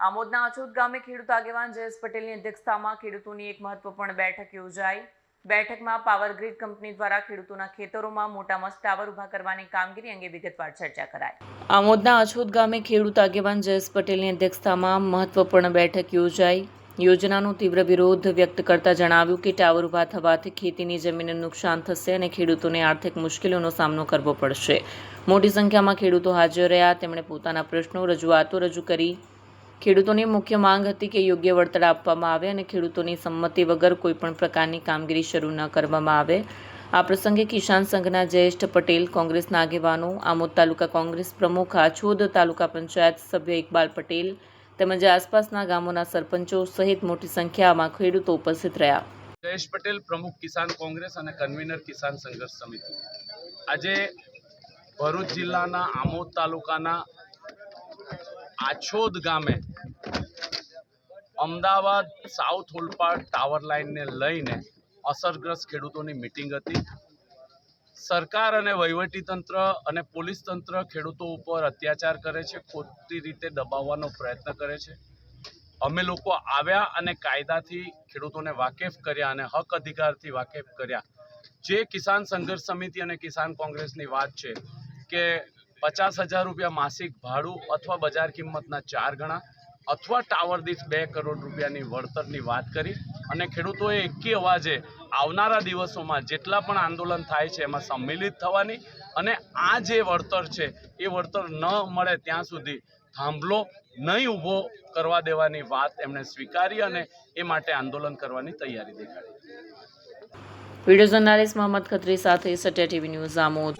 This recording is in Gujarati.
આમોદના અછૂત ગામે ખેડૂત આગેવાન જયેશ પટેલની અધ્યક્ષતામાં ખેડૂતોની એક મહત્વપૂર્ણ બેઠક યોજાઈ। બેઠકમાં પાવર ગ્રીડ કંપની દ્વારા ખેડૂતોના ખેતરોમાં મોટા મસ્ત ટાવર ઊભા કરવાની કામગીરી અંગે વિગતવાર ચર્ચા કરાઈ। આમોદના અછૂત ગામે ખેડૂત આગેવાન જયેશ પટેલની અધ્યક્ષતામાં મહત્વપૂર્ણ બેઠક યોજાઈ। યોજનાનો તીવ્ર વિરોધ વ્યક્ત કરતા જણાવ્યું કે ટાવર ઊભા થવાથી ખેતીની જમીનને નુકસાન થશે અને ખેડૂતોને આર્થિક મુશ્કેલીઓનો સામનો કરવો પડશે। મોટી સંખ્યામાં ખેડૂતો હાજર રહ્યા। તેમણે પોતાના પ્રશ્નો રજૂઆતો રજૂ કરી। ખેડૂતોની મુખ્ય માંગ હતી કે યોગ્ય વળતર આપવામાં આવે અને ખેડૂતોની સંમતિ વગર કોઈપણ પ્રકારની કામગીરી શરૂ ન કરવામાં આવે। આ પ્રસંગે કિસાન સંઘના જયેશ પટેલ, કોંગ્રેસના આગેવાનો, આમોદ તાલુકા કોંગ્રેસ પ્રમુખ, આછોદ તાલુકા પંચાયત સભ્ય ઇકબાલ પટેલ તેમજ આસપાસના ગામોના સરપંચો સહિત મોટી સંખ્યામાં ખેડૂતો ઉપસ્થિત રહ્યા। જયેશ પટેલ, પ્રમુખ કિસાન કોંગ્રેસ અને કન્વીનર કિસાન સંઘર્ષ સમિતિ। આજે ભરૂચ જિલ્લાના આમોદ તાલુકાના આછોદ ગામે અમદાવાદ સાઉથ ઓલપાડ ટાવર લાઇનને લઈને અસરગ્રસ્ત ખેડૂતોની મિટિંગ હતી। સરકાર અને વહીવટીતંત્ર અને પોલીસ તંત્ર ખેડૂતો ઉપર અત્યાચાર કરે છે, ખોટી રીતે દબાવવાનો પ્રયત્ન કરે છે। અમે લોકો આવ્યા અને કાયદાથી ખેડૂતોને વાકેફ કર્યા અને હક અધિકારથી વાકેફ કર્યા। જે કિસાન સંઘર્ષ સમિતિ અને કિસાન કોંગ્રેસની વાત છે કે 50,000 રૂપિયા માસિક ભાડું અથવા બજાર કિંમતના 4 ગણા અથવા ટાવર દીઠ 2 કરોડ રૂપિયાની વળતરની વાત કરી અને ખેડૂતોએ એકી અવાજે આવનારા દિવસોમાં જેટલા પણ આંદોલન થાય છે એમાં સંમિલિત થવાની અને આ જે વળતર છે એ વળતર ન મળે ત્યાં સુધી થાંભલો નહીં ઊભો કરવા દેવાની વાત એમણે સ્વીકારી અને એ માટે આંદોલન કરવાની તૈયારી દેખાડી। વિડીયો જર્નાલિસ્ટ મોહમ્મદ ખત્રી સાથે સત્ય ટીવી ન્યૂઝ આમોદ।